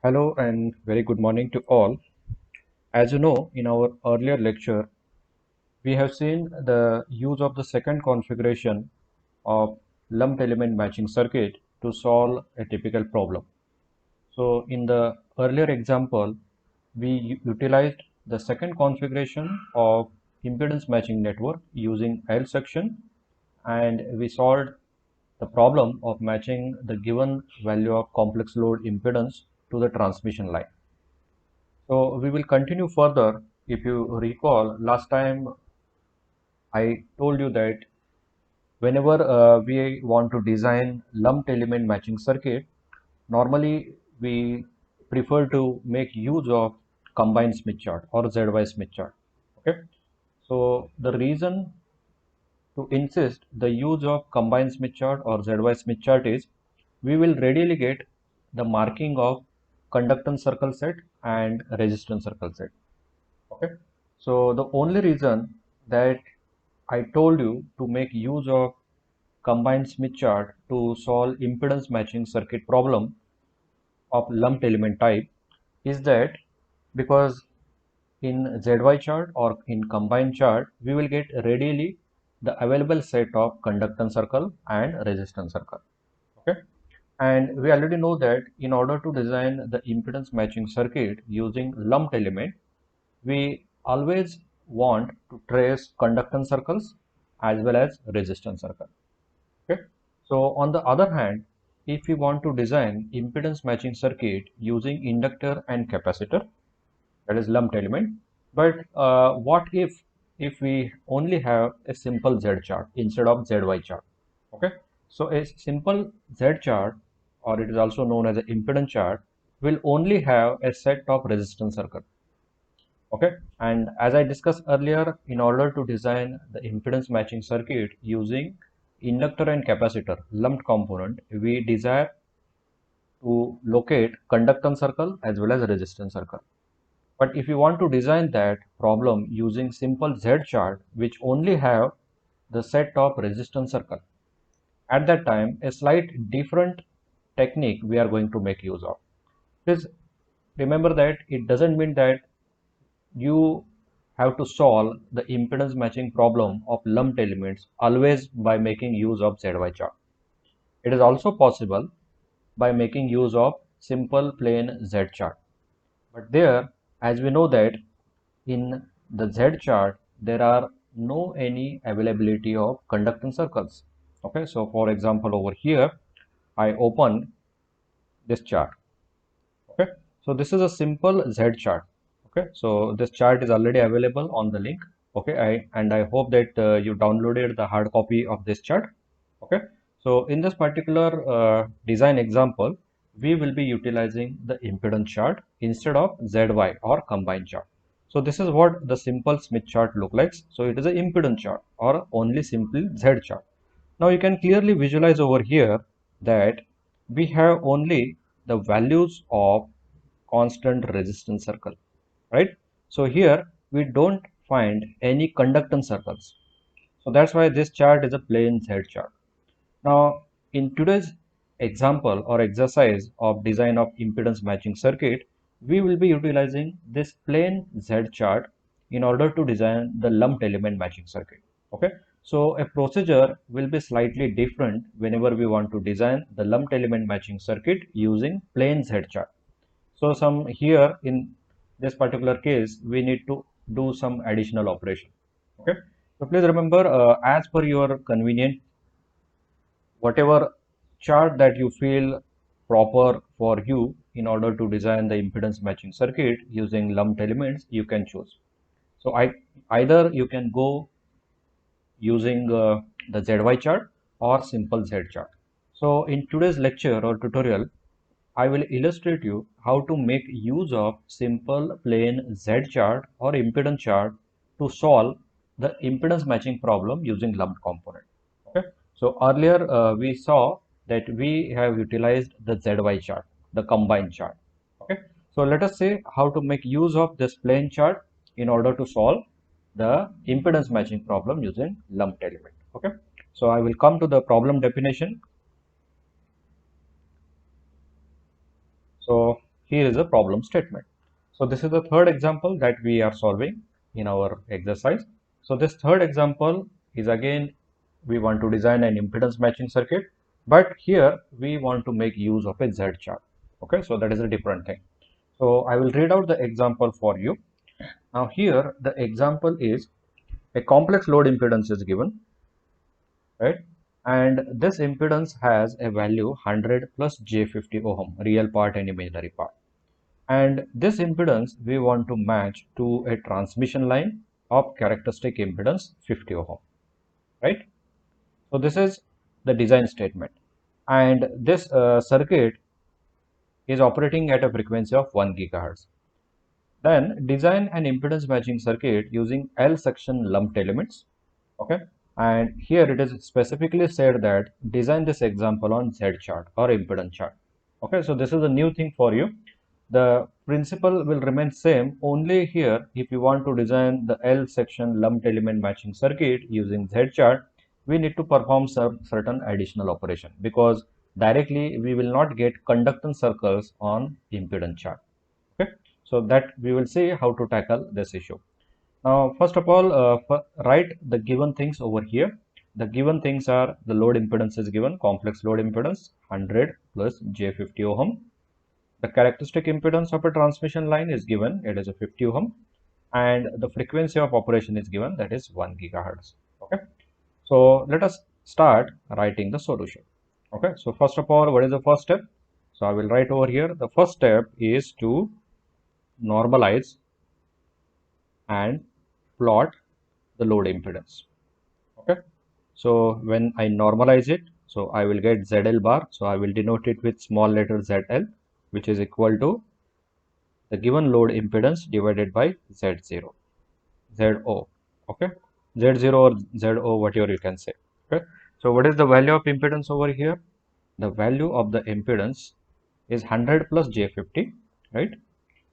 Hello and very good morning to all. As you know, in our earlier lecture, we have seen the use of the second configuration of lumped element matching circuit to solve a typical problem. So in the earlier example, we utilized the second configuration of impedance matching network using L section, and we solved the problem of matching the given value of complex load impedance to the transmission line. So we will continue further. If you recall, last time I told you that whenever we want to design lumped element matching circuit, normally we prefer to make use of combined Smith chart or ZY Smith chart. Okay. So the reason to insist the use of combined Smith chart or ZY Smith chart is we will readily get the marking of conductance circle set and resistance circle set. Okay, so the only reason that I told you to make use of combined Smith chart to solve impedance matching circuit problem of lumped element type is that because in ZY chart or in combined chart we will get readily the available set of conductance circle and resistance circle. Okay, and we already know that in order to design the impedance matching circuit using lumped element, we always want to trace conductance circles as well as resistance circle. Okay. So on the other hand, if we want to design impedance matching circuit using inductor and capacitor, that is lumped element, but what if we only have a simple Z chart instead of ZY chart? Okay. So a simple Z chart, or it is also known as an impedance chart, will only have a set of resistance circle. Okay, and as I discussed earlier, in order to design the impedance matching circuit using inductor and capacitor lumped component, we desire to locate conductance circle as well as resistance circle. But if you want to design that problem using simple Z chart which only have the set of resistance circle, at that time a slight different technique we are going to make use of. Please remember that it doesn't mean that you have to solve the impedance matching problem of lumped elements always by making use of ZY chart. It is also possible by making use of simple plain Z chart. But there, as we know that in the Z chart, there are no any availability of conductance circles. Okay, so for example, over here, I open this chart. Okay, so this is a simple Z chart. Okay, so this chart is already available on the link. Okay, I hope that you downloaded the hard copy of this chart. Okay, so in this particular design example, we will be utilizing the impedance chart instead of ZY or combined chart. So this is what the simple Smith chart look like. So it is an impedance chart or only simply Z chart. Now you can clearly visualize over here that we have only the values of constant resistance circle, right? So here we don't find any conductance circles. So that's why this chart is a plain Z chart. Now in today's example or exercise of design of impedance matching circuit, we will be utilizing this plain Z chart in order to design the lumped element matching circuit. Okay, so a procedure will be slightly different whenever we want to design the lumped element matching circuit using plain Z chart. So some here in this particular case, we need to do some additional operation. Okay. So please remember, as per your convenience, whatever chart that you feel proper for you in order to design the impedance matching circuit using lumped elements, you can choose. So either you can go using the ZY chart or simple Z chart. So in today's lecture or tutorial, I will illustrate you how to make use of simple plain Z chart or impedance chart to solve the impedance matching problem using lumped component. Okay. So earlier we saw that we have utilized the ZY chart, the combined chart. Okay. So let us say how to make use of this plain chart in order to solve the impedance matching problem using lumped element. Okay. So I will come to the problem definition. So here is a problem statement. So this is the third example that we are solving in our exercise. So this third example is again, we want to design an impedance matching circuit, but here we want to make use of a Z chart. Okay, so that is a different thing. So I will read out the example for you. Now here the example is a complex load impedance is given, right? And this impedance has a value 100 plus J50 ohm, real part and imaginary part. And this impedance we want to match to a transmission line of characteristic impedance 50 ohm, right? So this is the design statement. And this circuit is operating at a frequency of 1 gigahertz. Then design an impedance matching circuit using L section lumped elements. Okay, and here it is specifically said that design this example on Z chart or impedance chart. Okay, so this is a new thing for you. The principle will remain same, only here if you want to design the L section lumped element matching circuit using Z chart, we need to perform some certain additional operation, because directly we will not get conductance circles on impedance chart. Okay, so that we will see how to tackle this issue. Now, first of all, write the given things over here. The given things are the load impedance is given, complex load impedance 100 plus J50 ohm. The characteristic impedance of a transmission line is given, it is a 50 ohm, and the frequency of operation is given, that is 1 gigahertz. Okay, so let us start writing the solution. Okay, so first of all, what is the first step? So I will write over here, the first step is to normalize and plot the load impedance. Okay, so when I normalize it, so I will get ZL bar, so I will denote it with small letter ZL, which is equal to the given load impedance divided by Z0, ZO. Okay, Z0 or ZO, whatever you can say. Okay, so what is the value of impedance over here? The value of the impedance is 100 plus J50, right?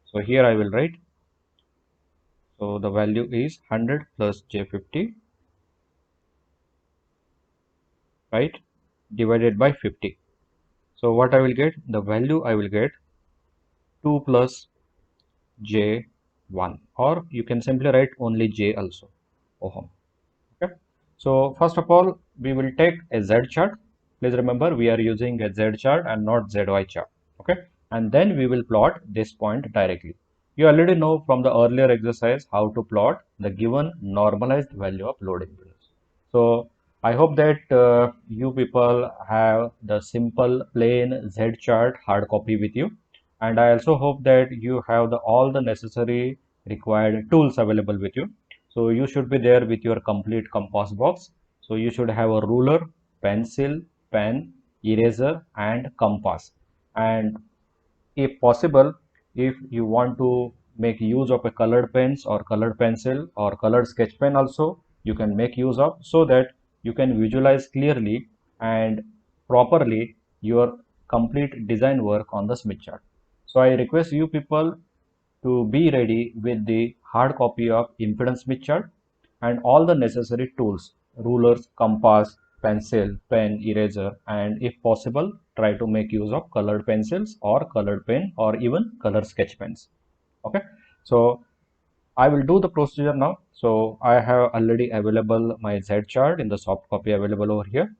So here I will write, so the value is 100 plus J50, right, divided by 50. So what I will get? The value I will get 2 plus J1, or you can simply write only J also, ohm. Okay. So first of all, we will take a Z chart. Please remember, we are using a Z chart and not ZY chart. Okay. And then we will plot this point directly. You already know from the earlier exercise how to plot the given normalized value of load impedance. So I hope that you people have the simple plain Z chart hard copy with you, and I also hope that you have all the necessary required tools available with you. So you should be there with your complete compass box. So you should have a ruler, pencil, pen, eraser, and compass. And if possible, if you want to make use of a colored pens or colored pencil or colored sketch pen also, you can make use of, so that you can visualize clearly and properly your complete design work on the Smith chart. So I request you people to be ready with the hard copy of impedance Smith chart and all the necessary tools, rulers, compass, pencil, pen, eraser, and if possible, try to make use of colored pencils or colored pen or even color sketch pens. Okay, so I will do the procedure now. So I have already available my Z chart in the soft copy available over here.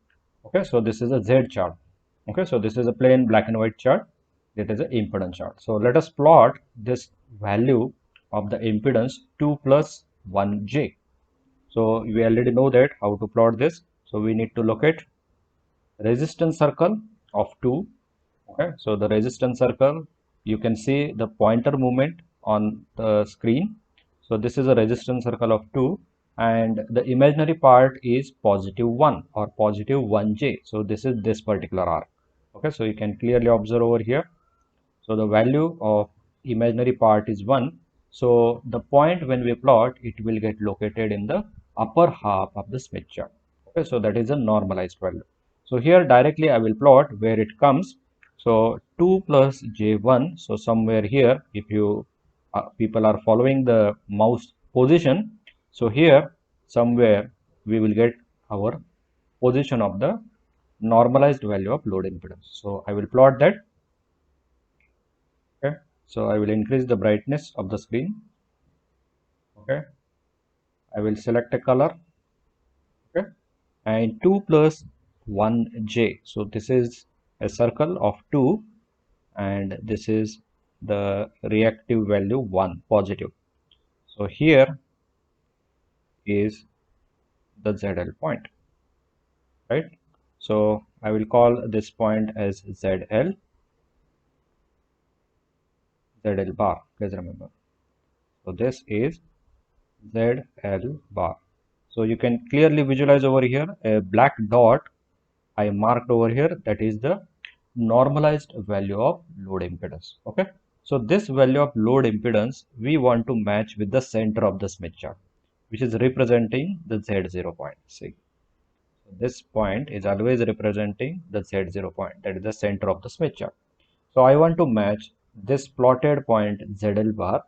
Okay, so this is a Z chart. Okay, so this is a plain black and white chart. It is an impedance chart. So let us plot this value of the impedance 2 plus 1J. So we already know that how to plot this. So we need to locate resistance circle of 2. Okay, so the resistance circle, you can see the pointer movement on the screen. So this is a resistance circle of 2, and the imaginary part is positive 1 or positive 1J. So this is this particular arc. Okay, so you can clearly observe over here. So the value of imaginary part is 1. So the point when we plot, it will get located in the upper half of the Smith chart. Okay, so that is a normalized value. So here directly I will plot where it comes. So 2 plus J1. So somewhere here, if you people are following the mouse position, so here somewhere we will get our position of the normalized value of load impedance. So I will plot that. Okay, So I will increase the brightness of the screen. Okay. I will select a color. Okay. And 2 plus 1j. So this is a circle of 2 and this is the reactive value 1 positive. So here is the ZL point, right? So I will call this point as ZL bar, please remember. So this is ZL bar. So you can clearly visualize over here a black dot I marked over here, that is the normalized value of load impedance. Okay. So this value of load impedance we want to match with the center of the Smith chart, which is representing the Z0 point. See, so this point is always representing the Z0 point, that is the center of the Smith chart. So I want to match this plotted point ZL bar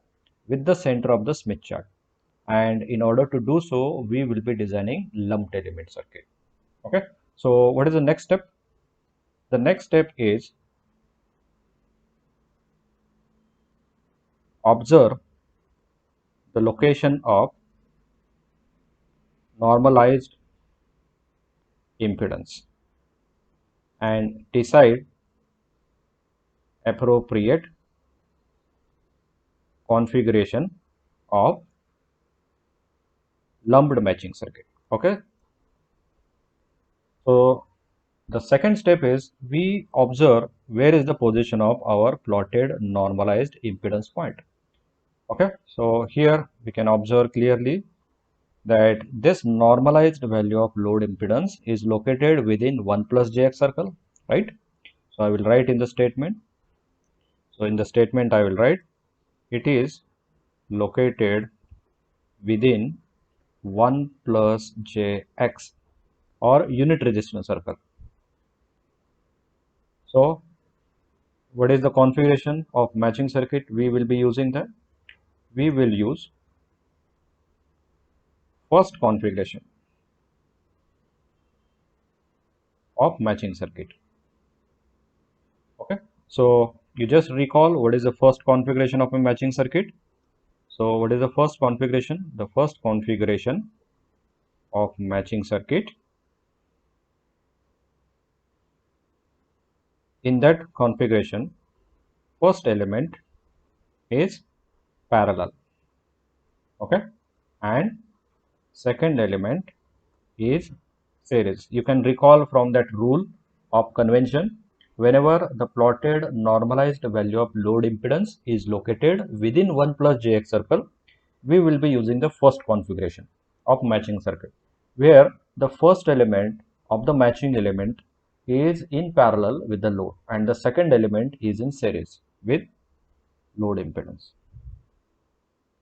with the center of the Smith chart. And in order to do so, we will be designing lumped element circuit. Okay. So what is the next step? The next step is observe the location of normalized impedance and decide appropriate configuration of lumped matching circuit. Okay. So the second step is we observe where is the position of our plotted normalized impedance point. Okay. So here we can observe clearly that this normalized value of load impedance is located within 1 plus jx circle, right? So I will write in the statement. So in the statement I will write it is located within 1 plus jx or unit resistance circle. So what is the configuration of matching circuit we will be using? That we will use first configuration of matching circuit. Okay. So you just recall what is the first configuration of a matching circuit. So what is the first configuration? The first configuration of matching circuit, in that configuration first element is parallel, okay, and second element is series. You can recall from that rule of convention, whenever the plotted normalized value of load impedance is located within 1 plus jx circle, we will be using the first configuration of matching circuit, where the first element of the matching element is in parallel with the load and the second element is in series with load impedance.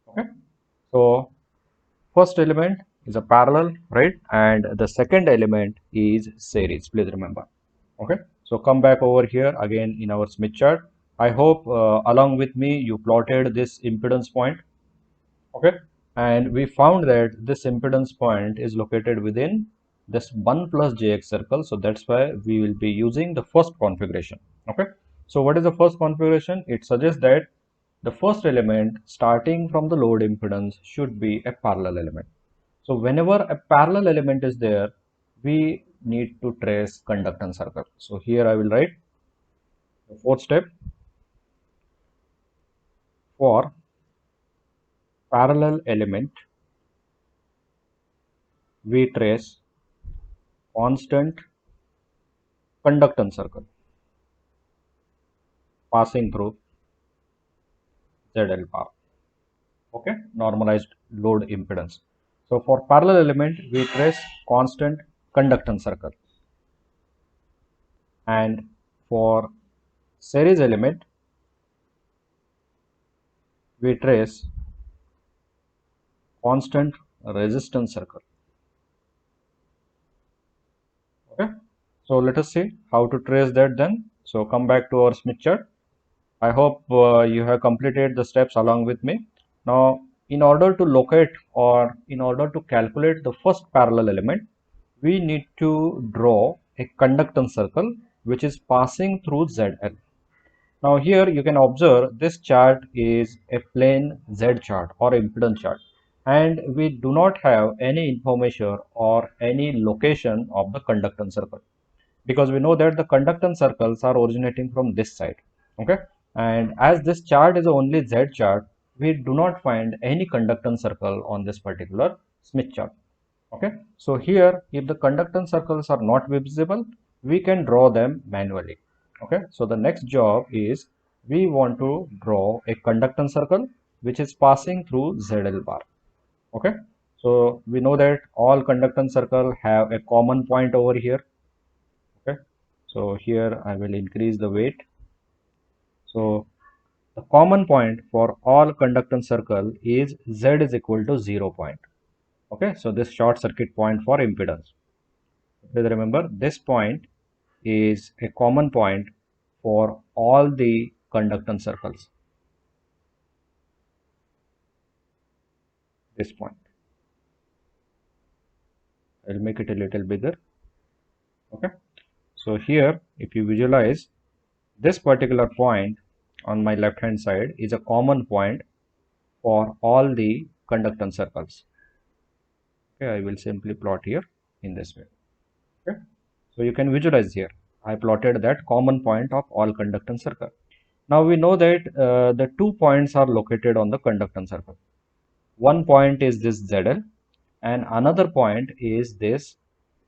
Okay. So first element is a parallel, right? And the second element is series, please remember. Okay. So come back over here again in our Smith chart. I hope along with me you plotted this impedance point. Okay. And we found that this impedance point is located within this 1 plus jx circle. So that's why we will be using the first configuration. Okay. So what is the first configuration? It suggests that the first element starting from the load impedance should be a parallel element. So whenever a parallel element is there, we need to trace conductance circle. So here I will write the fourth step. For parallel element, we trace constant conductance circle passing through ZL bar. Okay, normalized load impedance. So for parallel element, we trace constant conductance circle, and for series element, we trace constant resistance circle. Okay, so let us see how to trace that then. So come back to our Smith chart. I hope you have completed the steps along with me. Now, in order to locate or in order to calculate the first parallel element, we need to draw a conductance circle which is passing through ZL. Now here you can observe this chart is a plain Z chart or impedance chart, and we do not have any information or any location of the conductance circle, because we know that the conductance circles are originating from this side. Okay, and as this chart is only Z chart, we do not find any conductance circle on this particular Smith chart. Okay, so here if the conductance circles are not visible, we can draw them manually. Okay, so the next job is we want to draw a conductance circle which is passing through ZL bar. Okay, so we know that all conductance circle have a common point over here. Okay, so here I will increase the weight. So the common point for all conductance circle is Z is equal to 0 point. Okay, so this short circuit point for impedance. Please remember, this point is a common point for all the conductance circles. This point, I'll make it a little bigger. Okay, so here if you visualize, this particular point on my left hand side is a common point for all the conductance circles. Okay, I will simply plot here in this way. Okay, so you can visualize here, I plotted that common point of all conductance circle. Now we know that the 2 points are located on the conductance circle. One point is this ZL and another point is this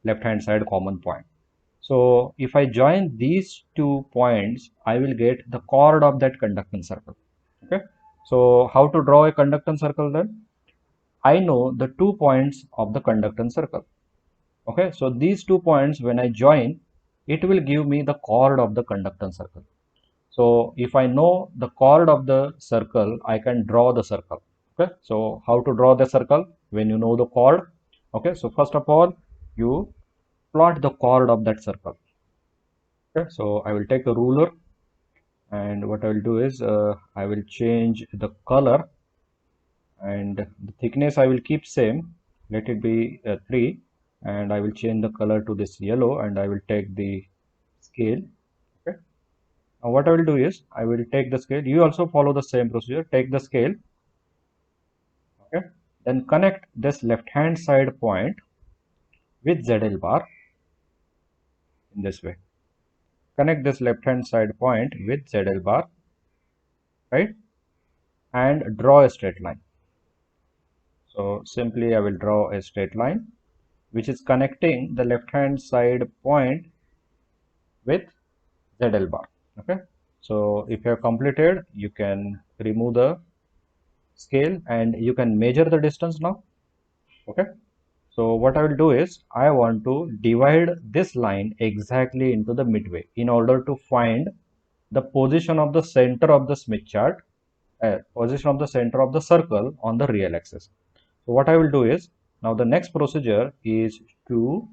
left hand side common point. So if I join these 2 points, I will get the chord of that conductance circle. Okay, so how to draw a conductance circle then? I know the 2 points of the conductance circle. Okay, so these 2 points when I join, it will give me the chord of the conductance circle. So if I know the chord of the circle, I can draw the circle. Okay, so how to draw the circle when you know the chord? Okay, so first of all, you plot the chord of that circle. Okay, so I will take a ruler, and what I will do is I will change the color, and the thickness I will keep same. Let it be 3, and I will change the color to this yellow, and I will take the scale. Okay, now what I will do is I will take the scale. You also follow the same procedure. Take the scale. Okay, then connect this left hand side point with ZL bar in this way. Connect this left hand side point with ZL bar, right, and draw a straight line. So simply I will draw a straight line which is connecting the left hand side point with ZL bar. Okay, so if you have completed, you can remove the scale and you can measure the distance now. Okay, so what I will do is I want to divide this line exactly into the midway in order to find the position of the center of the Smith chart, position of the center of the circle on the real axis. So what I will do is, now the next procedure is to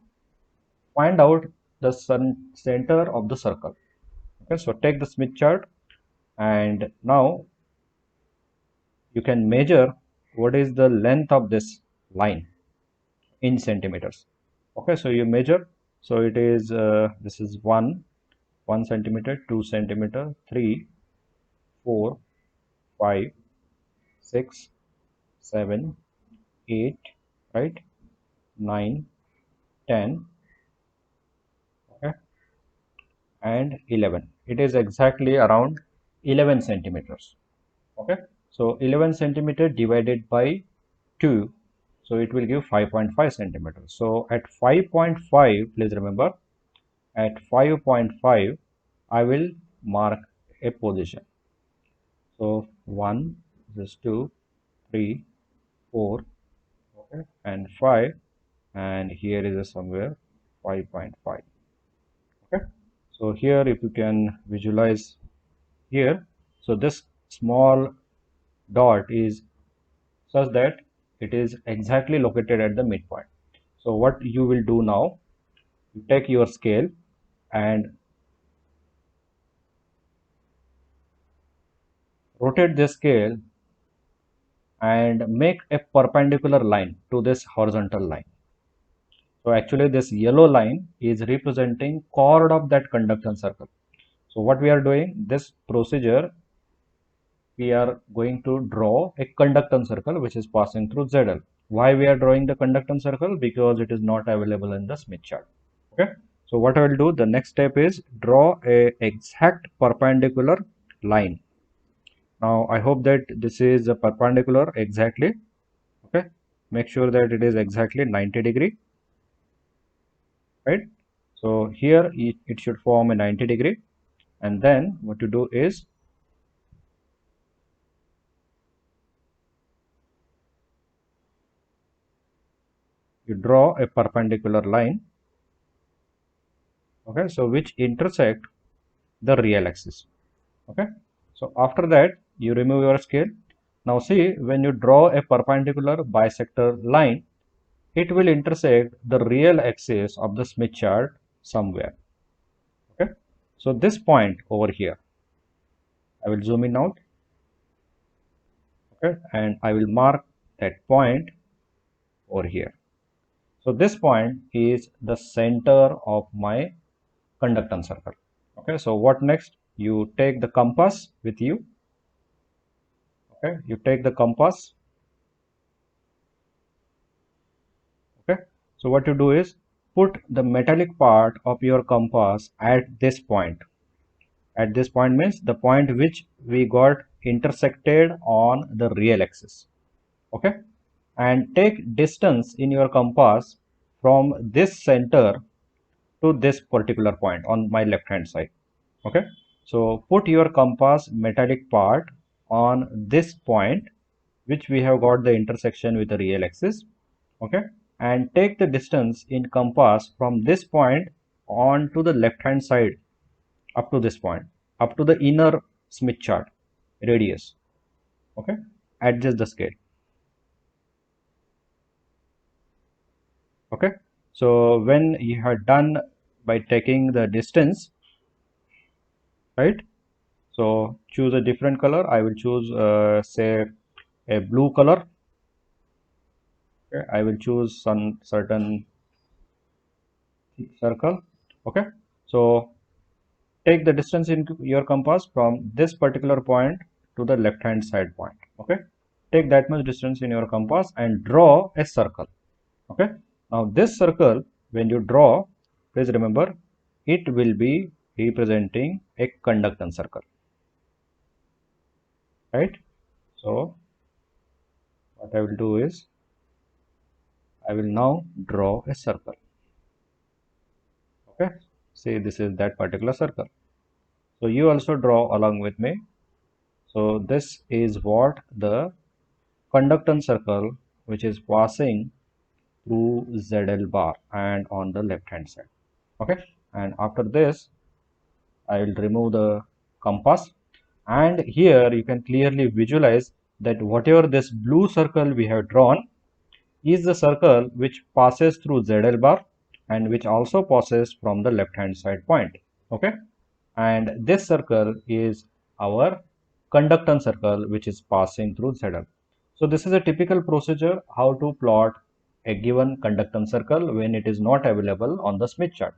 find out the center of the circle. Okay, so take the Smith chart, and now you can measure what is the length of this line in centimeters. Okay, so you measure, so it is this is 1 centimeter, 2 centimeter, 3, 4, 5, 6, 7, 8, right, 9, 10, okay, and 11. It is exactly around 11 centimeters. Okay, so 11 centimeter divided by 2, so it will give 5.5 centimeters. So at 5.5, please remember, at 5.5 I will mark a position. So 1, this 2, 3, 4, okay, and 5, and here is somewhere 5.5. Okay, so here if you can visualize here, so this small dot is such that it is exactly located at the midpoint. So what you will do now, you take your scale and rotate the scale and make a perpendicular line to this horizontal line. So actually this yellow line is representing chord of that conductance circle. So what we are doing, this procedure, we are going to draw a conductance circle which is passing through ZL. Why we are drawing the conductance circle? Because it is not available in the Smith chart. Okay. So what I will do, the next step is draw a exact perpendicular line. Now I hope that this is a perpendicular exactly. Okay. Make sure that it is exactly 90 degree. Right. So here it should form a 90 degree. And then what you do is you draw a perpendicular line, okay, so which intersect the real axis. Okay, so after that you remove your scale. Now see, when you draw a perpendicular bisector line, it will intersect the real axis of the Smith chart somewhere. Okay, so this point over here, I will zoom in out. Okay, and I will mark that point over here. So this point is the center of my conductance circle. Okay, so what next? You take the compass with you. Okay, you take the compass. Okay, so what you do is put the metallic part of your compass at this point. At this point means the point which we got intersected on the real axis. Okay, and take distance in your compass from this center to this particular point on my left hand side. Okay, so put your compass metallic part on this point which we have got the intersection with the real axis. Okay, and take the distance in compass from this point on to the left hand side up to this point, up to the inner Smith chart radius. Okay, adjust the scale. Okay, so when you have done by taking the distance, right, so choose a different color. I will choose say a blue color. Okay, I will choose some certain circle. Okay, so take the distance in your compass from this particular point to the left hand side point. Okay, take that much distance in your compass and draw a circle. Okay, now this circle, when you draw, please remember it will be representing a conductance circle, right? So what I will do is I will now draw a circle. Okay, see, this is that particular circle. So you also draw along with me. So this is what the conductance circle which is passing through ZL bar and on the left hand side. Okay, and after this I will remove the compass, and here you can clearly visualize that whatever this blue circle we have drawn is the circle which passes through ZL bar and which also passes from the left hand side point. Okay, and this circle is our conductance circle which is passing through ZL. So this is a typical procedure how to plot a given conductance circle when it is not available on the Smith chart.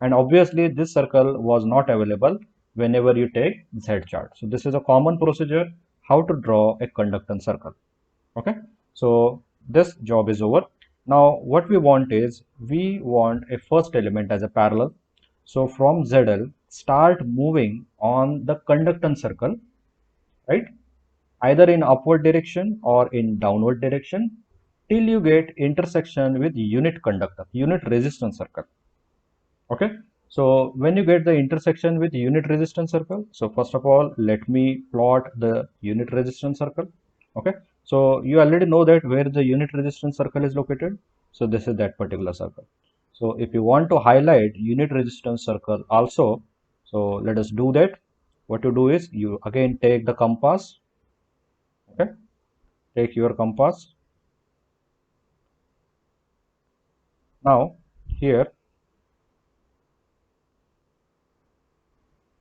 And obviously this circle was not available whenever you take Z chart. So this is a common procedure how to draw a conductance circle. Okay, so this job is over. Now what we want is we want a first element as a parallel. So from ZL start moving on the conductance circle, right, either in upward direction or in downward direction till you get intersection with unit conductor, unit resistance circle. Okay, so when you get the intersection with unit resistance circle, so first of all let me plot the unit resistance circle. Okay, so you already know that where the unit resistance circle is located. So this is that particular circle. So if you want to highlight unit resistance circle also, so let us do that. What you do is you again take the compass. Okay, take your compass. Now here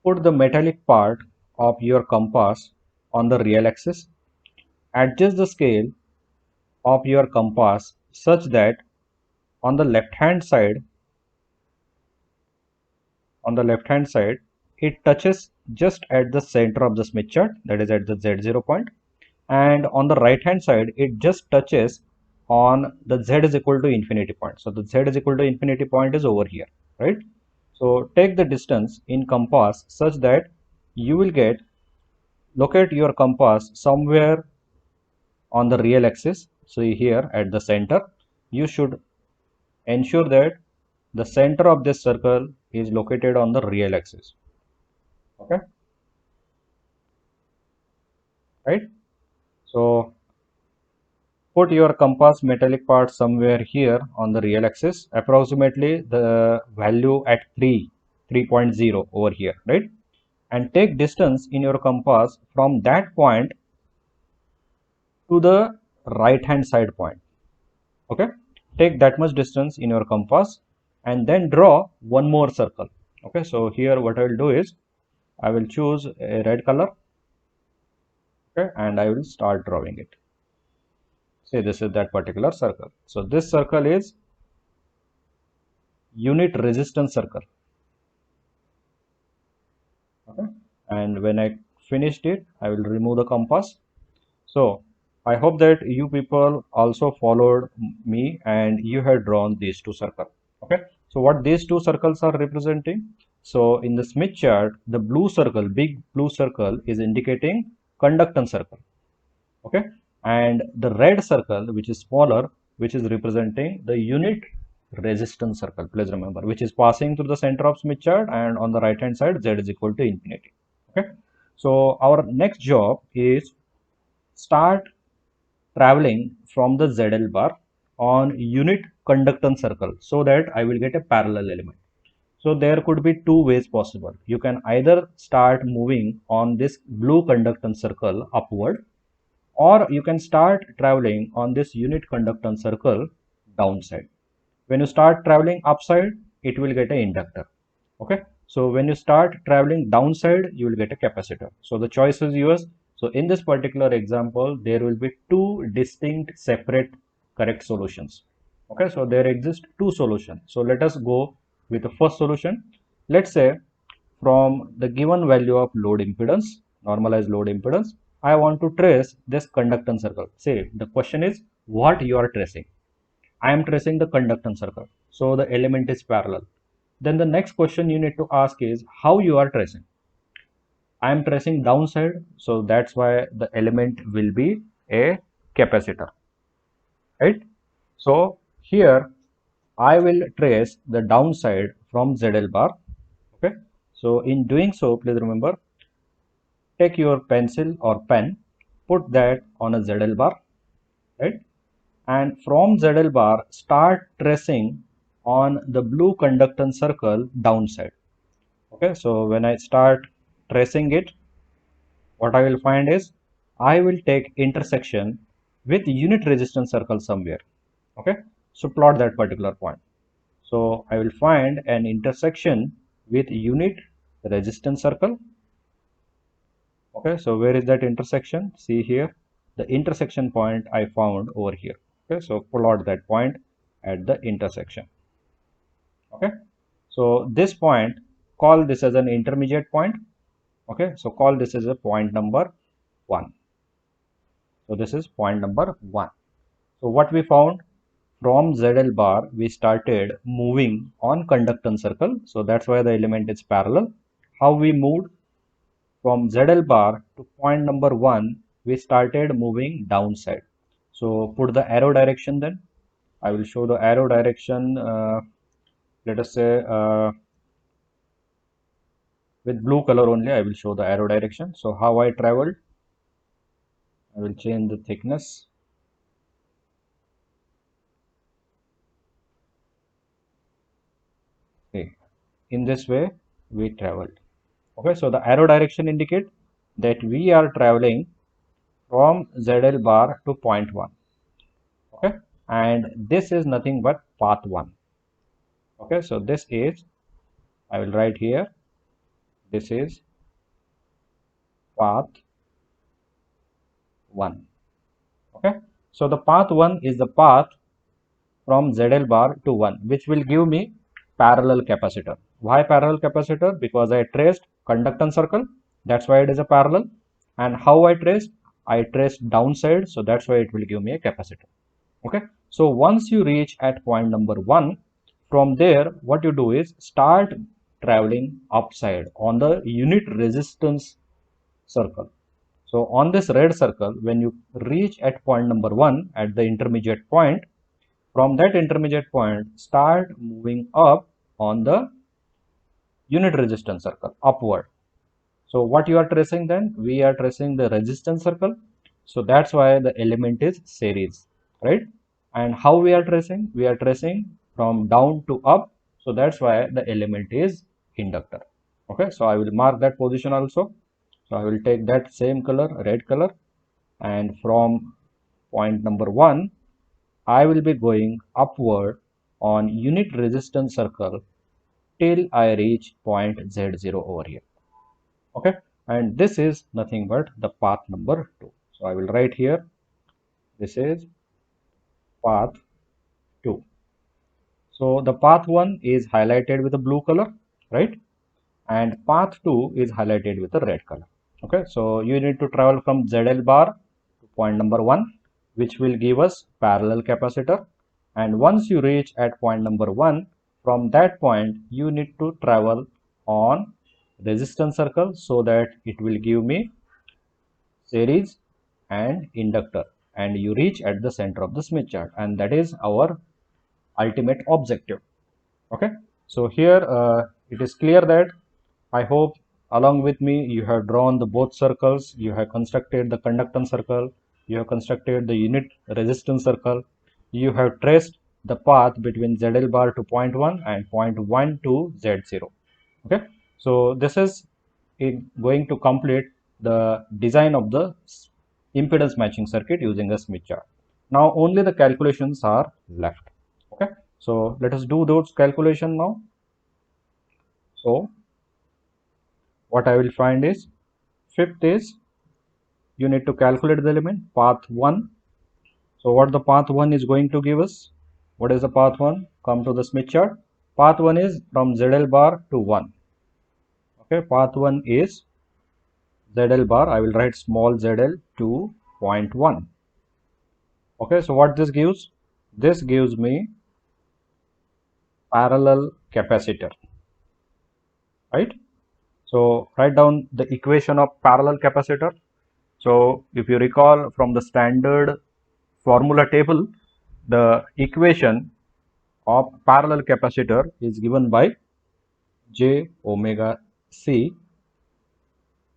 put the metallic part of your compass on the real axis. Adjust the scale of your compass such that on the left hand side, it touches just at the center of the Smith chart, that is at the Z0 point, and on the right hand side it just touches on the Z is equal to infinity point. So the Z is equal to infinity point is over here, right? So take the distance in compass such that you will locate your compass somewhere on the real axis. So here at the center, you should ensure that the center of this circle is located on the real axis. Okay, right? So put your compass metallic part somewhere here on the real axis, approximately the value at 3.0 over here, right? And take distance in your compass from that point to the right hand side point. Okay, take that much distance in your compass and then draw one more circle. Okay, so here what I will do is I will choose a red color. Okay, and I will start drawing it. Say this is that particular circle. So this circle is unit resistance circle. Okay, and when I finished it, I will remove the compass. So I hope that you people also followed me and you have drawn these two circles. Okay, so what these two circles are representing? So in the Smith chart, the blue circle, big blue circle, is indicating conductance circle. Okay, and the red circle, which is smaller, which is representing the unit resistance circle. Please remember, which is passing through the center of Smith chart, and on the right hand side, Z is equal to infinity. Okay, so our next job is start traveling from the ZL bar on unit conductance circle so that I will get a parallel element. So there could be two ways possible. You can either start moving on this blue conductance circle upward, or you can start traveling on this unit conductance circle downside. When you start traveling upside, it will get an inductor. Okay, so when you start traveling downside, you will get a capacitor. So the choice is yours. So in this particular example, there will be two distinct separate correct solutions. Okay, so there exist two solutions. So let us go with the first solution. Let's say from the given value of load impedance, normalized load impedance, I want to trace this conductance circle. Say the question is what you are tracing. I am tracing the conductance circle. So the element is parallel. Then the next question you need to ask is how you are tracing. I am tracing downside, so that's why the element will be a capacitor, right? So here I will trace the downside from ZL bar. Okay, so in doing so, please remember, take your pencil or pen, put that on a ZL bar, right? And from ZL bar, start tracing on the blue conductance circle downside. Okay, so when I start tracing it, what I will find is I will take intersection with unit resistance circle somewhere. Okay, so plot that particular point. So I will find an intersection with unit resistance circle. Okay, so where is that intersection? See here, the intersection point I found over here. Okay, so plot that point at the intersection. Okay, so this point, call this as an intermediate point. Okay, so call this as a point number 1. So this is point number 1. So what we found, from ZL bar we started moving on conductance circle, so that's why the element is parallel. How we moved? From ZL bar to point number 1 we started moving downside. So put the arrow direction. Then I will show the arrow direction, let us say with blue color only. I will show the arrow direction. So how I traveled, I will change the thickness. Okay, in this way we traveled. Okay, so the arrow direction indicate that we are traveling from ZL bar to point 1. Okay, and this is nothing but path 1. Okay, so this is, I will write here, this is path 1. Okay, so the path 1 is the path from ZL bar to 1, which will give me parallel capacitor. Why parallel capacitor? Because I traced conductance circle, that's why it is a parallel. And how I traced downside, so that's why it will give me a capacitor. Okay, so once you reach at point number 1, from there what you do is start traveling upside on the unit resistance circle. So on this red circle, when you reach at point number 1 at the intermediate point, from that intermediate point start moving up on the unit resistance circle upward. So what you are tracing then? We are tracing the resistance circle. So that's why the element is series, right? And how we are tracing? We are tracing from down to up. So that's why the element is inductor. Okay, so I will mark that position also. So I will take that same color, red color, and from point number 1, I will be going upward on unit resistance circle till I reach point Z0 over here. Okay, and this is nothing but the path number 2. So I will write here, this is path 2. So the path 1 is highlighted with a blue color, right? And path 2 is highlighted with a red color. Okay, so you need to travel from ZL bar to point number 1, which will give us parallel capacitor. And once you reach at point number 1, from that point you need to travel on resistance circle so that it will give me series and inductor, and you reach at the center of the Smith chart, and that is our ultimate objective. Okay, so here it is clear that I hope along with me you have drawn the both circles, you have constructed the conductance circle, you have constructed the unit resistance circle, you have traced the path between ZL bar to point 1 and point 1 to Z0. Okay, so this is going to complete the design of the impedance matching circuit using a Smith chart. Now only the calculations are left. Okay, so let us do those calculations now. So what I will find is, fifth is you need to calculate the element path 1. So what the path 1 is going to give us? What is the path 1? Come to the Smith chart. Path 1 is from ZL bar to 1. Okay, path 1 is ZL bar. I will write small ZL to 0.1. Okay, so what this gives? This gives me parallel capacitor, right? So write down the equation of parallel capacitor. So if you recall from the standard formula table, the equation of parallel capacitor is given by J omega C,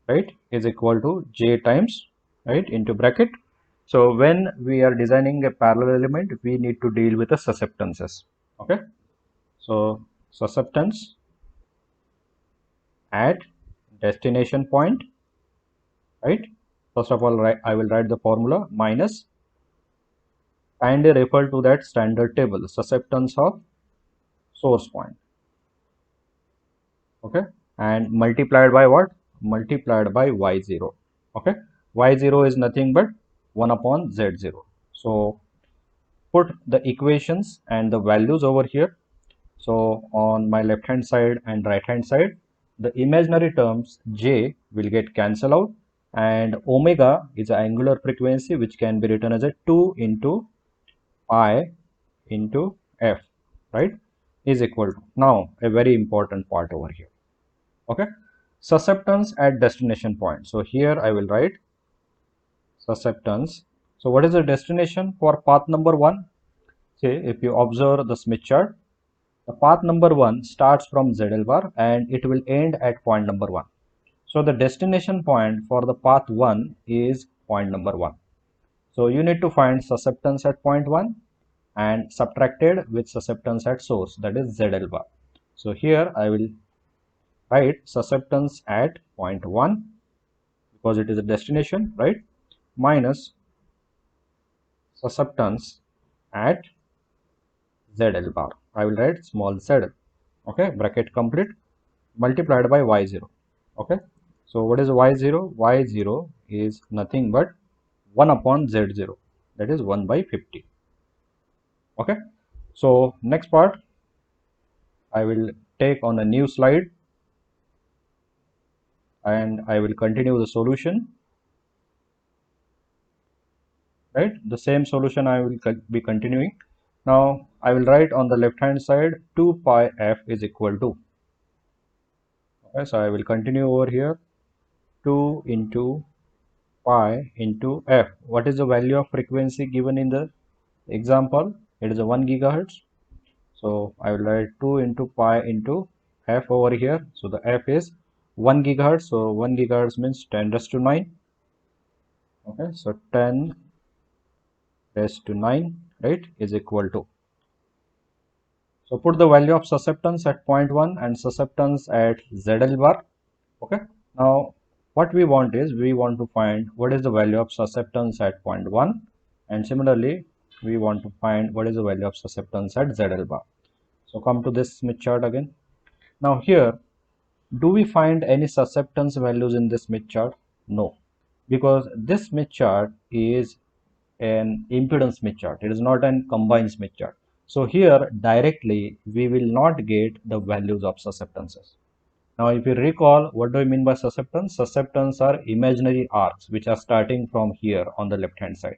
right, is equal to J times, right, into bracket. So when we are designing a parallel element, we need to deal with the susceptances. Okay, so susceptance at destination point, right? First of all, I will write the formula minus, kindly refer to that standard table, susceptance of source point. Okay, and multiplied by what? Multiplied by y0. Okay, y0 is nothing but 1 upon z0. So put the equations and the values over here. So on my left hand side and right hand side, the imaginary terms j will get cancelled out, and omega is an angular frequency which can be written as a 2 into pi into f, right, is equal to, now a very important part over here. Okay, susceptance at destination point. So here I will write susceptance. So what is the destination for path number 1? Say if you observe the Smith chart, the path number 1 starts from ZL bar and it will end at point number 1. So the destination point for the path 1 is point number 1. So you need to find susceptance at point 1 and subtracted with susceptance at source, that is ZL bar. So here I will write susceptance at point 1 because it is a destination, right, minus susceptance at ZL bar. I will write small z. Okay, bracket complete, multiplied by y0. Okay, so what is y0? Y0 is nothing but 1 upon z0, that is 1 by 50. Okay, so next part I will take on a new slide. and I will continue the solution, right? The same solution I will be continuing. Now I will write on the left hand side 2 pi f is equal to, okay, so I will continue over here 2 into pi into f. What is the value of frequency given in the example? It is a 1 gigahertz. So I will write 2 into pi into f over here. So the f is 1 gigahertz. So 1 gigahertz means 10 raised to 9. Okay, so 10 raised to 9, right, is equal to. So put the value of susceptance at point 1 and susceptance at ZL bar. Okay. Now what we want is we want to find what is the value of susceptance at point 1, and similarly we want to find what is the value of susceptance at ZL bar. So come to this Smith chart again. Now here, do we find any susceptance values in this Smith chart? No, because this Smith chart is an impedance Smith chart. It is not an combined Smith chart. So here directly we will not get the values of susceptances. Now if you recall, what do I mean by susceptance? Susceptance are imaginary arcs which are starting from here on the left hand side.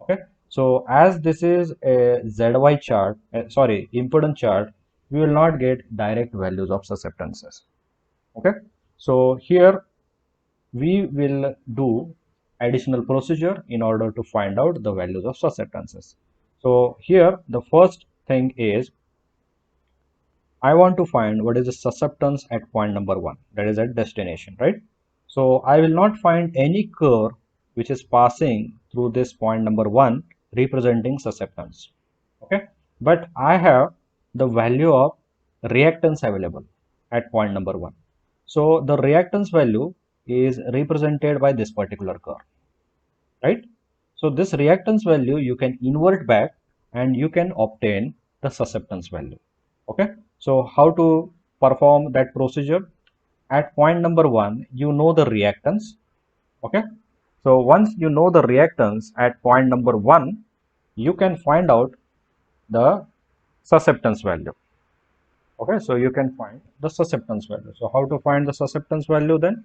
Okay, so as this is a ZY chart, sorry, impedance chart, we will not get direct values of susceptances. Okay, so here we will do additional procedure in order to find out the values of susceptances. So here the first thing is I want to find what is the susceptance at point number 1, that is at destination, right? So I will not find any curve which is passing through this point number 1 representing susceptance. Okay, but I have the value of reactance available at point number 1. So the reactance value is represented by this particular curve, right? So this reactance value you can invert back and you can obtain the susceptance value. Okay, so how to perform that procedure? At point number 1, you know the reactance. Okay, so once you know the reactance at point number 1, you can find out the susceptance value. Okay, so you can find the susceptance value. So how to find the susceptance value then?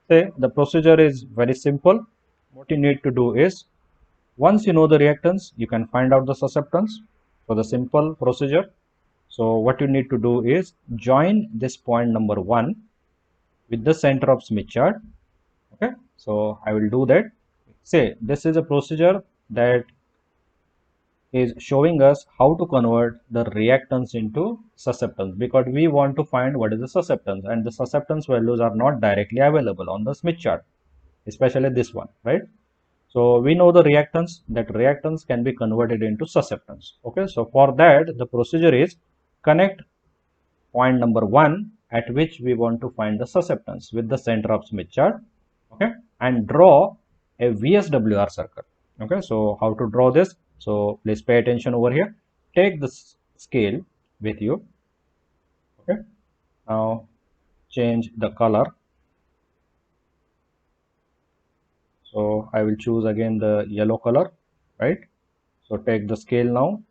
Say the procedure is very simple. What you need to do is, once you know the reactance, you can find out the susceptance. So the simple procedure. So what you need to do is join this point number 1 with the center of Smith chart. Okay, so I will do that. Say this is a procedure that is showing us how to convert the reactance into susceptance, because we want to find what is the susceptance, and the susceptance values are not directly available on the Smith chart, especially this one, right? So we know the reactance, that reactance can be converted into susceptance. Okay, so for that the procedure is connect point number 1 at which we want to find the susceptance with the center of Smith chart. Okay, and draw a VSWR circle. Okay, so how to draw this? So please pay attention over here. Take the scale with you. Okay, now change the color. So I will choose again the yellow color, right? So take the scale now.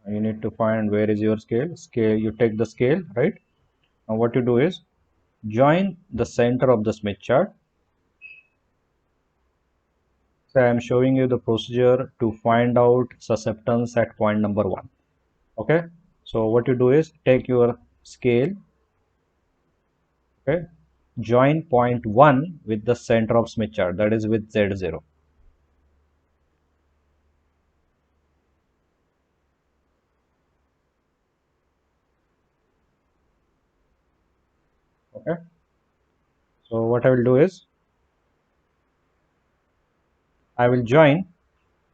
You need to find where is your scale. You take the scale, right? Now what you do is join the center of the Smith chart. So I am showing you the procedure to find out susceptance at point number 1. Okay, so what you do is take your scale, okay, join point 1 with the center of Smith chart, that is with Z0. Okay, so what I will do is I will join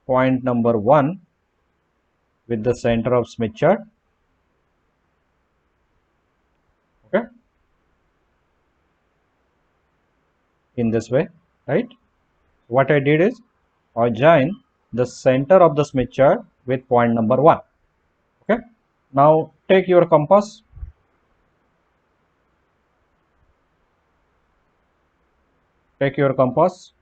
point number 1 with the center of Smith chart. Okay, in this way, right? What I did is I join the center of the Smith chart with point number 1. Okay, now take your compass, take your compass,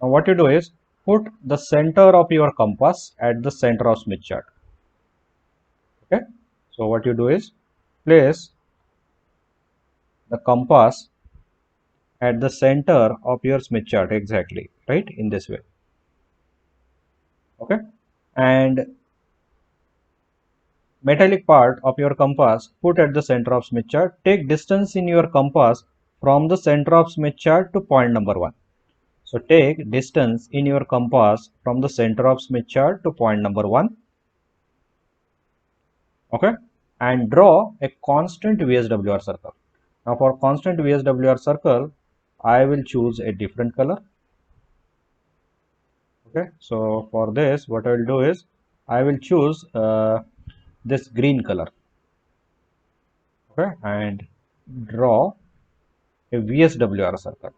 Now what you do is put the center of your compass at the center of Smith chart. Okay, so what you do is place the compass at the center of your Smith chart, exactly, right, in this way. Okay, and metallic part of your compass put at the center of Smith chart. Take distance in your compass from the center of Smith chart to point number 1. So take distance in your compass from the center of Smith chart to point number 1. Okay, and draw a constant VSWR circle. Now for constant VSWR circle, I will choose a different color. Okay, so for this, what I will do is I will choose this green color. Okay, and draw a VSWR circle.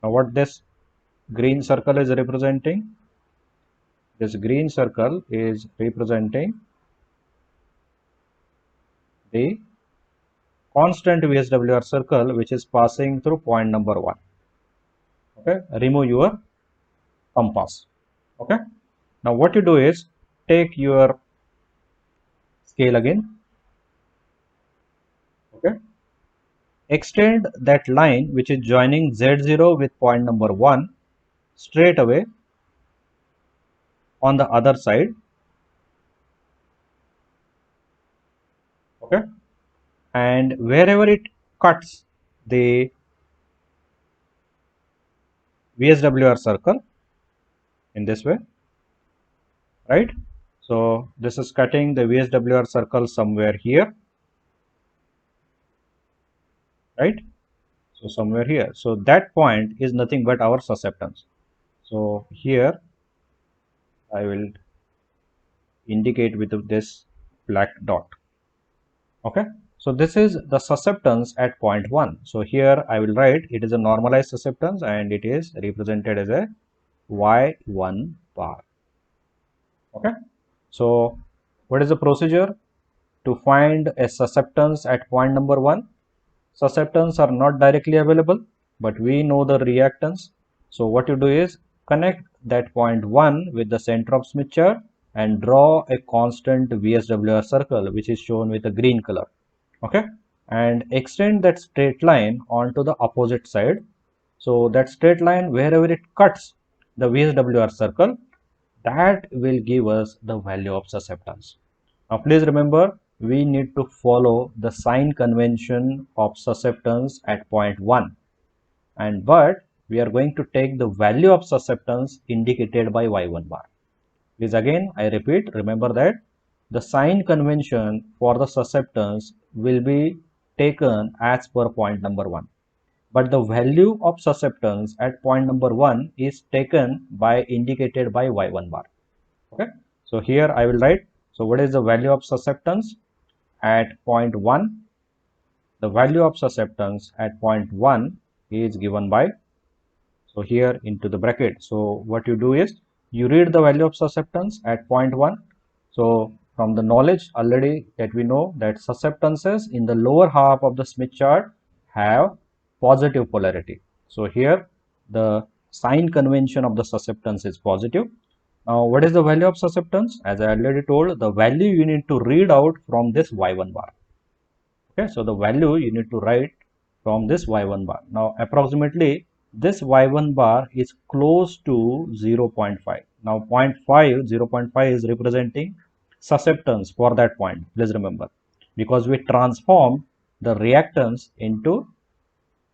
Now what this green circle is representing? This green circle is representing the constant VSWR circle which is passing through point number 1. Okay, remove your compass. Okay, now what you do is take your scale again. Okay, extend that line which is joining Z0 with point number 1 straight away on the other side. Okay, and wherever it cuts the VSWR circle in this way, right? So this is cutting the VSWR circle somewhere here, right? So somewhere here. So that point is nothing but our susceptance. So here I will indicate with this black dot. Okay, so this is the susceptance at point 1. So here I will write it is a normalized susceptance and it is represented as a Y1 bar. Okay, so what is the procedure to find a susceptance at point number 1? Susceptance are not directly available, but we know the reactance. So what you do is connect that point 1 with the center of Smith chart and draw a constant VSWR circle which is shown with a green color. Okay, and extend that straight line onto the opposite side. So that straight line, wherever it cuts the VSWR circle, that will give us the value of susceptance. Now please remember, we need to follow the sign convention of susceptance at point 1, but we are going to take the value of susceptance indicated by Y1 bar. Please again, I repeat, remember that the sign convention for the susceptance will be taken as per point number 1, but the value of susceptance at point number 1 is taken by indicated by Y1 bar. Okay, so here I will write, so what is the value of susceptance at point 1? The value of susceptance at point 1 is given by, so here into the bracket. So what you do is you read the value of susceptance at point 1. So from the knowledge already that we know that susceptances in the lower half of the Smith chart have positive polarity. So here the sign convention of the susceptance is positive. Now what is the value of susceptance? As I already told, the value you need to read out from this Y1 bar. Okay, so the value you need to write from this Y1 bar. Now approximately this Y1 bar is close to 0.5. Now 0.5 is representing susceptance for that point. Please remember, because we transform the reactance into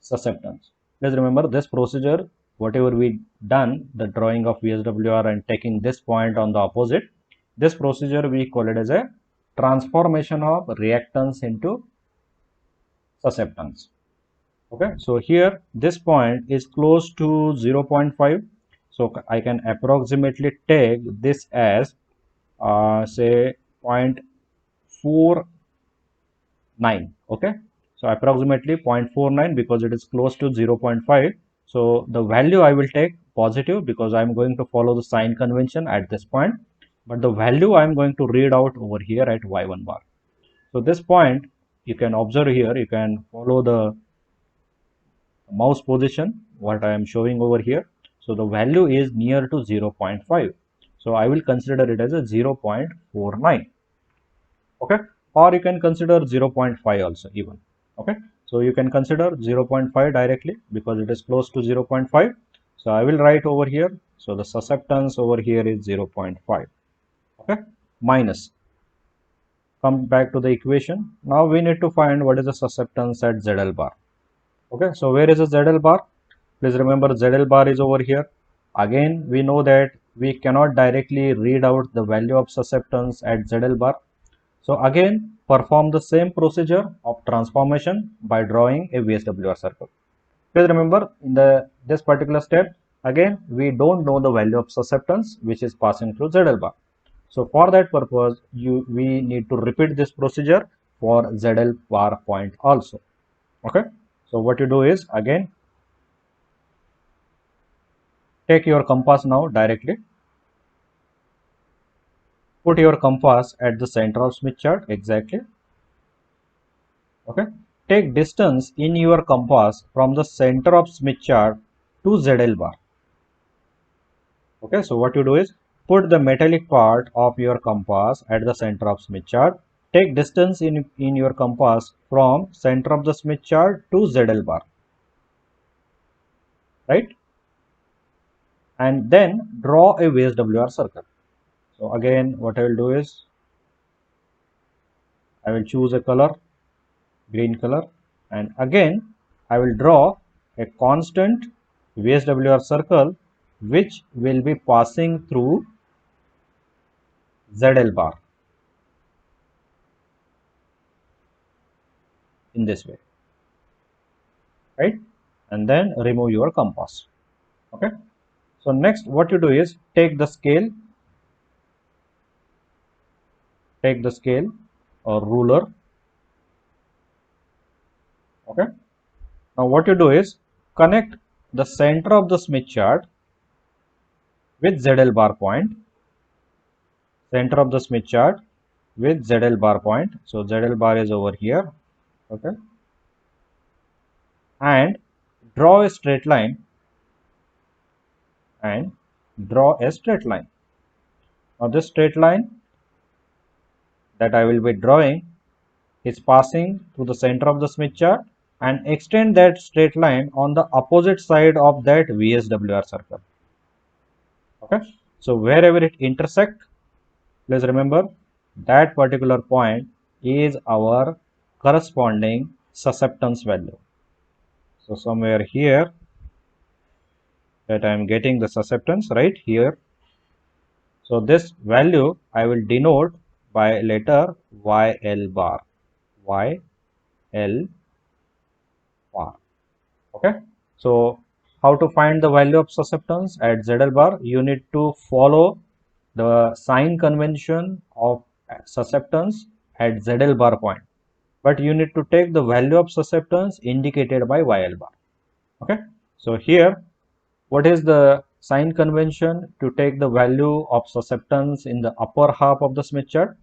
susceptance. Please remember this procedure, whatever we done, the drawing of VSWR and taking this point on the opposite, this procedure we call it as a transformation of reactance into susceptance. Okay, so here this point is close to 0.5, so I can approximately take this as say 0.49. okay, so approximately 0.49 because it is close to 0.5. So the value I will take positive because I am going to follow the sign convention at this point, but the value I am going to read out over here at Y1 bar. So this point you can observe here, you can follow the mouse position what I am showing over here. So the value is near to 0.5. So I will consider it as a 0.49. Okay, or you can consider 0.5 also even. Okay, so you can consider 0.5 directly because it is close to 0.5. So I will write over here. So the susceptance over here is 0.5. Okay, minus. Come back to the equation. Now we need to find what is the susceptance at ZL bar. Okay, so where is the ZL bar? Please remember ZL bar is over here. Again, we know that we cannot directly read out the value of susceptance at ZL bar. So again, perform the same procedure of transformation by drawing a VSWR circle. Please remember in this particular step, again, we don't know the value of susceptance which is passing through ZL bar. So for that purpose, we need to repeat this procedure for ZL bar point also. Okay. So what you do is again, take your compass now directly. Put your compass at the center of Smith chart exactly. Okay. Take distance in your compass from the center of Smith chart to ZL bar. Okay. So what you do is put the metallic part of your compass at the center of Smith chart. Take distance in your compass from center of the Smith chart to ZL bar. Right. And then draw a VSWR circle. So again, what I will do is I will choose a color, green color, and again I will draw a constant VSWR circle which will be passing through ZL bar in this way, right? And then remove your compass. Okay. So next what you do is take the scale or ruler. Okay. Now what you do is connect the center of the Smith chart with ZL bar point, center of the Smith chart with ZL bar point. So ZL bar is over here. Okay. And draw a straight line Now this straight line that I will be drawing is passing through the center of the Smith chart and extend that straight line on the opposite side of that VSWR circle. Okay. So wherever it intersect, please remember that particular point is our corresponding susceptance value. So somewhere here that I am getting the susceptance right here. So this value I will denote by letter YL bar. YL bar. Okay. So how to find the value of susceptance at ZL bar? You need to follow the sign convention of susceptance at ZL bar point. But you need to take the value of susceptance indicated by YL bar. Okay. So here, what is the sign convention to take the value of susceptance in the upper half of the Smith chart?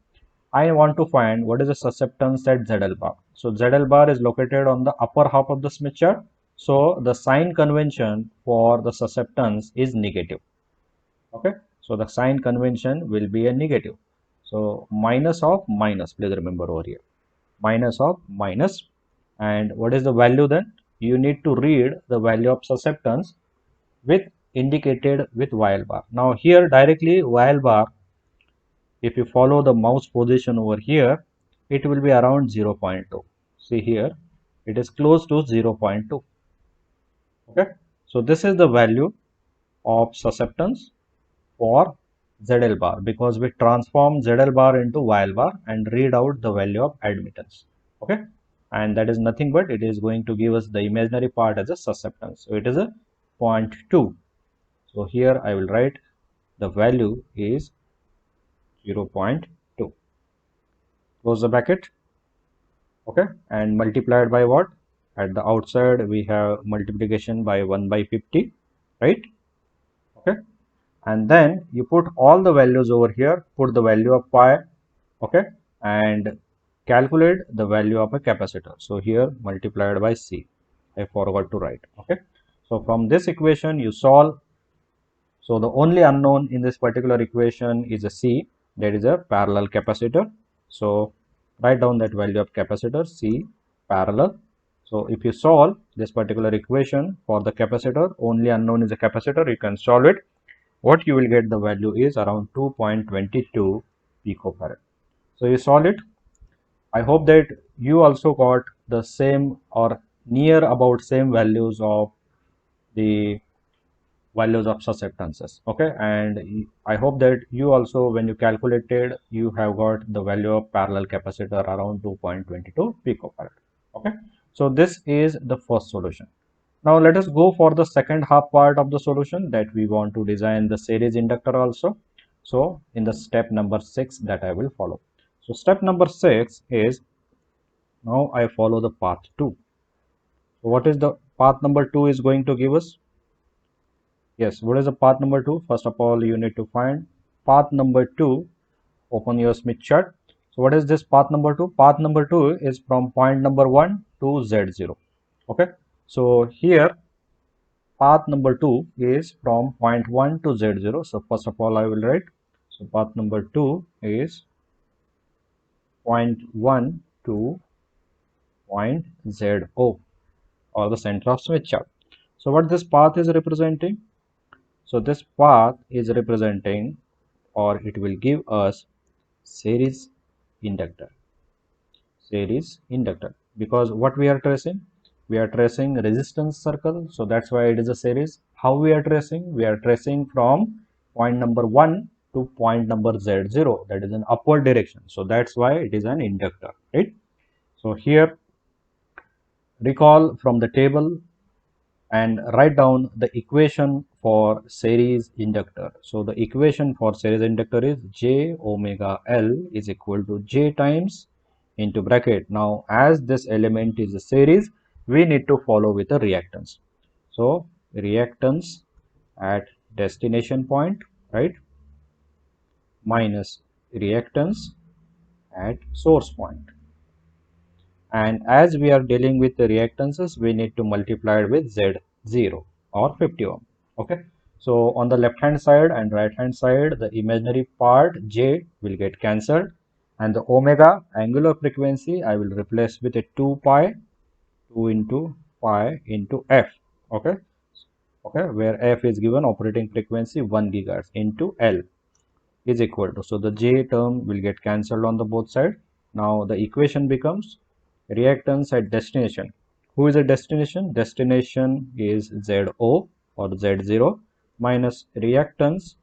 I want to find what is the susceptance at ZL bar. So ZL bar is located on the upper half of the Smith chart. So the sign convention for the susceptance is negative. Okay. So the sign convention will be a negative. So minus of minus, please remember over here. Minus of minus. And what is the value then? You need to read the value of susceptance with indicated with YL bar. Now here directly YL bar, if you follow the mouse position over here, it will be around 0.2. See here, it is close to 0.2. Okay. So this is the value of susceptance for ZL bar because we transform ZL bar into YL bar and read out the value of admittance. Okay. And that is nothing but it is going to give us the imaginary part as a susceptance. So it is a 0.2. So here I will write the value is 0.2. Close the bracket. Okay. And multiplied by what? At the outside we have multiplication by 1 by 50. Right. Okay. And then you put all the values over here, put the value of pi, okay, and calculate the value of a capacitor. So here multiplied by C. I forgot to write. Okay. So from this equation you solve So the only unknown in this particular equation is a C, that is a parallel capacitor. So write down that value of capacitor C parallel. So if you solve this particular equation for the capacitor, only unknown is a capacitor, you can solve it. What you will get, the value is around 2.22 picofarad. So you solve it. I hope that you also got the same or near about same values of the values of susceptances. Okay, and I hope that you also, when you calculated, you have got the value of parallel capacitor around 2.22 picofarad. Okay, so this is the first solution. Now let us go for the second half part of the solution, that we want to design the series inductor also. So in the step number 6 that I will follow. So step number 6 is, now I follow the path 2. So what is the path number 2 is going to give us? Yes, what is the path number 2? First of all, you need to find path number 2. Open your Smith chart. So what is this path number 2? Path number 2 is from point number 1 to Z0. Okay, so here path number 2 is from point 1 to Z0. So first of all, I will write. So path number 2 is point 1 to point ZO, or the center of Smith chart. So what this path is representing? So this path is representing, or it will give us series inductor. Series inductor, because what we are tracing? We are tracing resistance circle, so that's why it is a series. How we are tracing? We are tracing from point number 1 to point number Z0, that is an upward direction, so that's why it is an inductor, right? So here, recall from the table and write down the equation for series inductor. So the equation for series inductor is J omega L is equal to J times into bracket. Now as this element is a series, we need to follow with a reactance. So reactance at destination point, right, minus reactance at source point. And as we are dealing with the reactances, we need to multiply it with Z0 or 50 ohm. Okay, so on the left hand side and right hand side, the imaginary part J will get cancelled, and the omega angular frequency I will replace with a 2 pi, 2 into pi into F. Okay, where F is given operating frequency 1 gigahertz into L is equal to, so the J term will get cancelled on the both side. Now the equation becomes reactance at destination. Who is a destination? Destination is ZO or Z0 minus reactance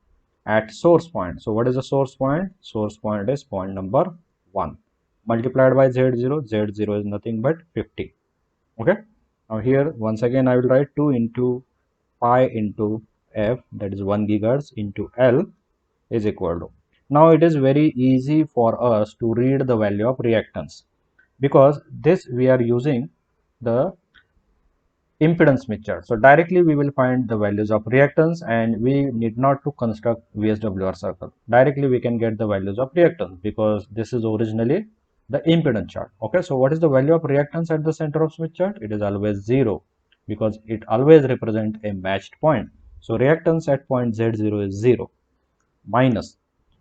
at source point. So what is the source point? Source point is point number 1 multiplied by Z0. Z0 is nothing but 50. Okay, now here once again I will write 2 into pi into F, that is 1 gigahertz into L is equal to. Now it is very easy for us to read the value of reactance, because this we are using the impedance Smith chart. So directly we will find the values of reactance, and we need not to construct VSWR circle. Directly we can get the values of reactance, because this is originally the impedance chart. Okay, so what is the value of reactance at the center of Smith chart? It is always 0, because it always represents a matched point. So reactance at point Z0 is 0 minus,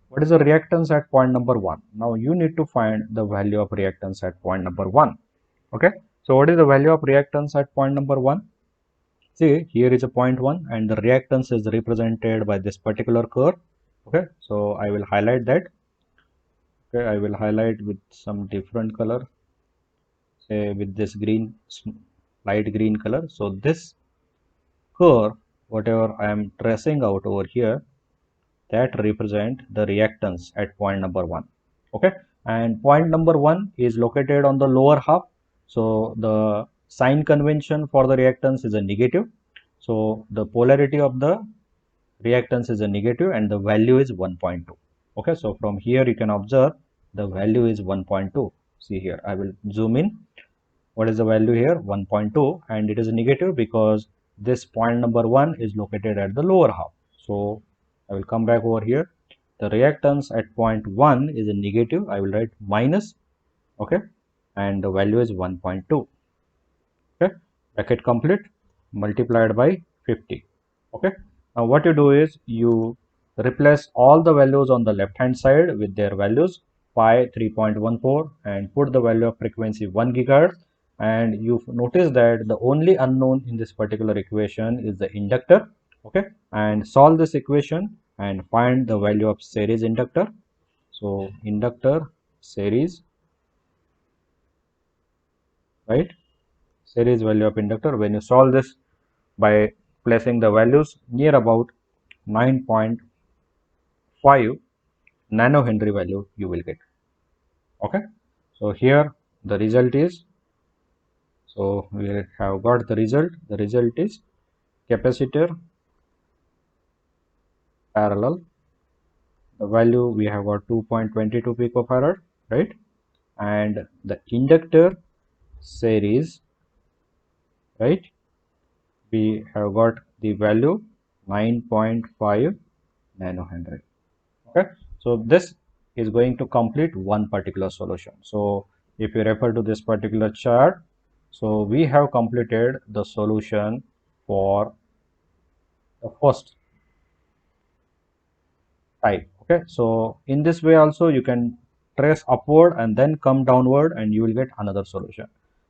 what is the reactance at point number 1? Now you need to find the value of reactance at point number 1. Okay, so what is the value of reactance at point number 1? See, here is a point 1 and the reactance is represented by this particular curve. Okay, so I will highlight that. Okay, I will highlight with some different color, say with this green, light green color. So this curve, whatever I am tracing out over here, that represent the reactance at point number 1. Okay, and point number 1 is located on the lower half, so the sign convention for the reactance is a negative, so the polarity of the reactance is a negative and the value is 1.2. Okay, so from here you can observe the value is 1.2. See here, I will zoom in. What is the value here? 1.2, and it is negative because this point number 1 is located at the lower half. So I will come back over here. The reactance at point 1 is a negative. I will write minus. Okay, and the value is 1.2. Okay, bracket complete, multiplied by 50. Okay, Now what you do is you replace all the values on the left hand side with their values, pi 3.14, and put the value of frequency 1 gigahertz, and you notice that the only unknown in this particular equation is the inductor. Okay, and solve this equation and find the value of series inductor. So inductor series, right, series value of inductor. When you solve this by placing the values near about 9.5 nanohenry value, you will get. Okay, so here the result is, so we have got the result. The result is capacitor parallel. The value we have got 2.22 picofarad, right, and the inductor series, right, we have got the value 9.5 nanohenry. Okay, so this is going to complete one particular solution. So if you refer to this particular chart, so we have completed the solution for the first type. Okay, so in this way also you can trace upward and then come downward and you will get another solution.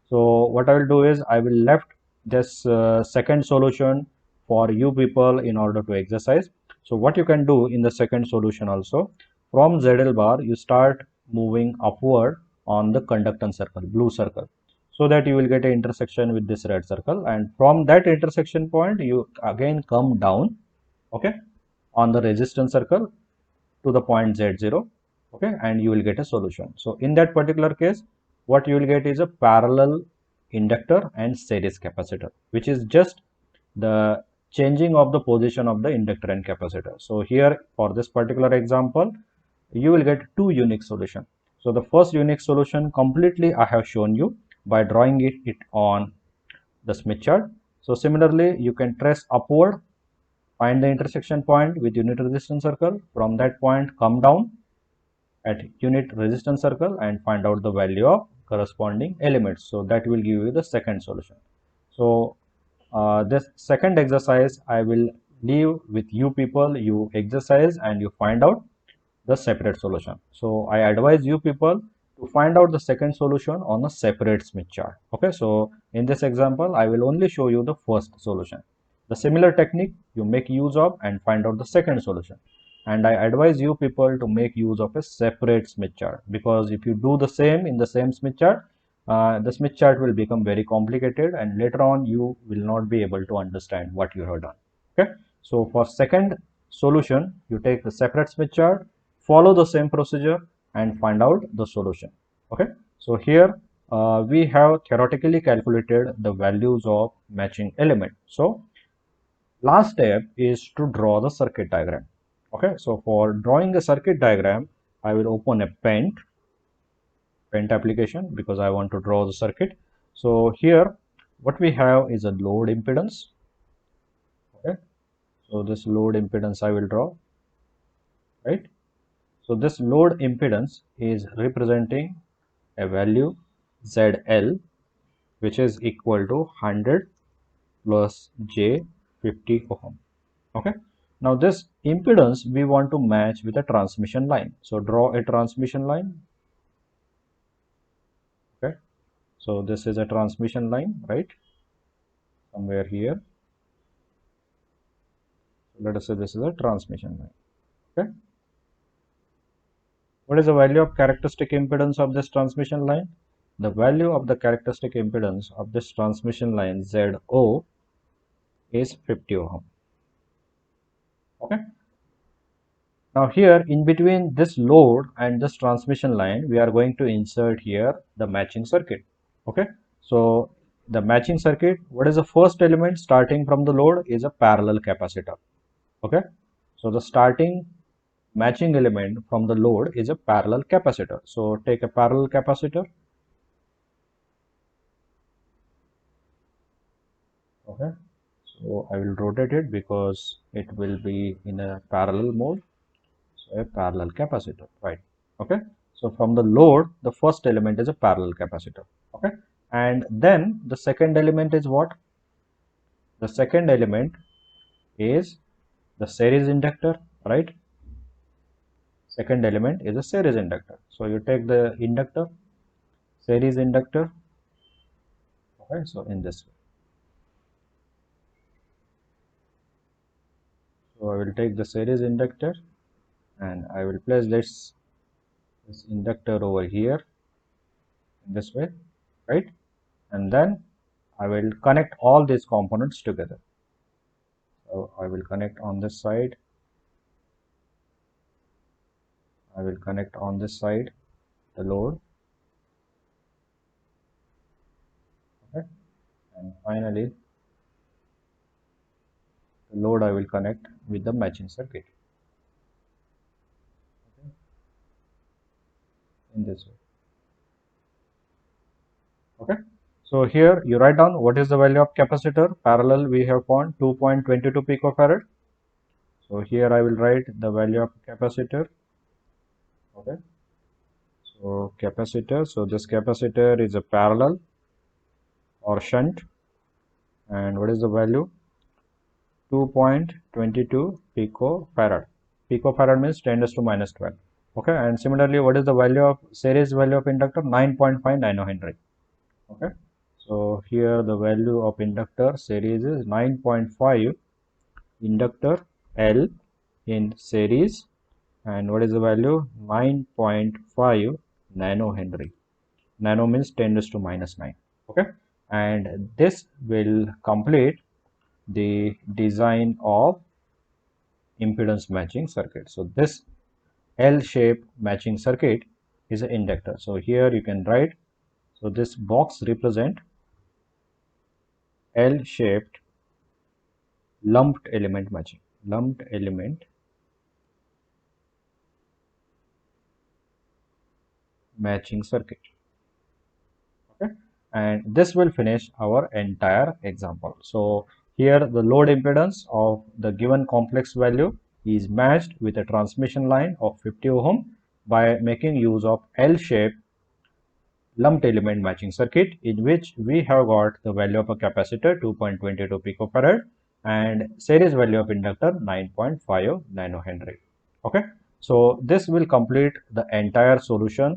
So what I will do is I will left this second solution for you people in order to exercise. So what you can do in the second solution also, from ZL bar you start moving upward on the conductance circle, blue circle, so that you will get an intersection with this red circle, and from that intersection point you again come down, okay, on the resistance circle to the point Z0, okay, and you will get a solution. So in that particular case, what you will get is a parallel inductor and series capacitor, which is just the changing of the position of the inductor and capacitor. So here for this particular example, you will get two unique solution. So the first unique solution completely I have shown you by drawing it on the Smith chart. So similarly, you can trace upward, find the intersection point with unit resistance circle. From that point, come down at unit resistance circle and find out the value of corresponding elements. So that will give you the second solution. So this second exercise I will leave with you people. You exercise and you find out the separate solution. So I advise you people to find out the second solution on a separate Smith chart. Okay, so in this example I will only show you the first solution. The similar technique you make use of and find out the second solution. And I advise you people to make use of a separate Smith chart, because if you do the same in the same Smith chart, the Smith chart will become very complicated and later on you will not be able to understand what you have done. Okay, so for second solution you take the separate Smith chart, follow the same procedure and find out the solution. Okay, so here we have theoretically calculated the values of matching element. So last step is to draw the circuit diagram. Okay, so for drawing a circuit diagram, I will open a paint application because I want to draw the circuit. So here what we have is a load impedance. Okay, so this load impedance I will draw, right? So this load impedance is representing a value ZL, which is equal to 100 plus J 50 ohm. Okay, now this impedance we want to match with a transmission line. So draw a transmission line. Okay, so this is a transmission line, right, somewhere here. Let us say this is a transmission line. Okay, what is the value of characteristic impedance of this transmission line? The value of the characteristic impedance of this transmission line ZO is 50 ohm. Okay, now here in between this load and this transmission line, we are going to insert here the matching circuit. Okay, so the matching circuit, what is the first element starting from the load is a parallel capacitor. Okay, so the starting matching element from the load is a parallel capacitor. So take a parallel capacitor. Okay, so I will rotate it because it will be in a parallel mode. So a parallel capacitor, right? Okay, so from the load the first element is a parallel capacitor. Okay, and then the second element is what? The second element is the series inductor, right? Second element is a series inductor. So you take the inductor, series inductor, okay, so in this way. So I will take the series inductor and I will place this inductor over here in this way, right? And then I will connect all these components together. So I will connect on this side, I will connect on this side the load, okay, and finally the load I will connect with the matching circuit, okay, in this way. Okay, so here you write down what is the value of capacitor. Parallel we have found 2.22 picofarad. So here I will write the value of capacitor. Okay, so capacitor, so this capacitor is a parallel or shunt, and what is the value? 2.22 picofarad. Picofarad means 10 to minus 12. Okay, and similarly, what is the value of series value of inductor? 9.5 nanohenry. Okay, so here the value of inductor series is 9.5 inductor L in series, and what is the value? 9.5 nanohenry. Nano means 10 to minus 9. Okay, and this will complete the design of impedance matching circuit. So this L-shaped matching circuit is an inductor. So here you can write, so this box represent L-shaped lumped element matching, lumped element matching circuit. Okay, and this will finish our entire example. So here the load impedance of the given complex value is matched with a transmission line of 50 ohm by making use of L-shaped lumped element matching circuit, in which we have got the value of a capacitor 2.22 picofarad and series value of inductor 9.5 nanohenry. Okay, so this will complete the entire solution.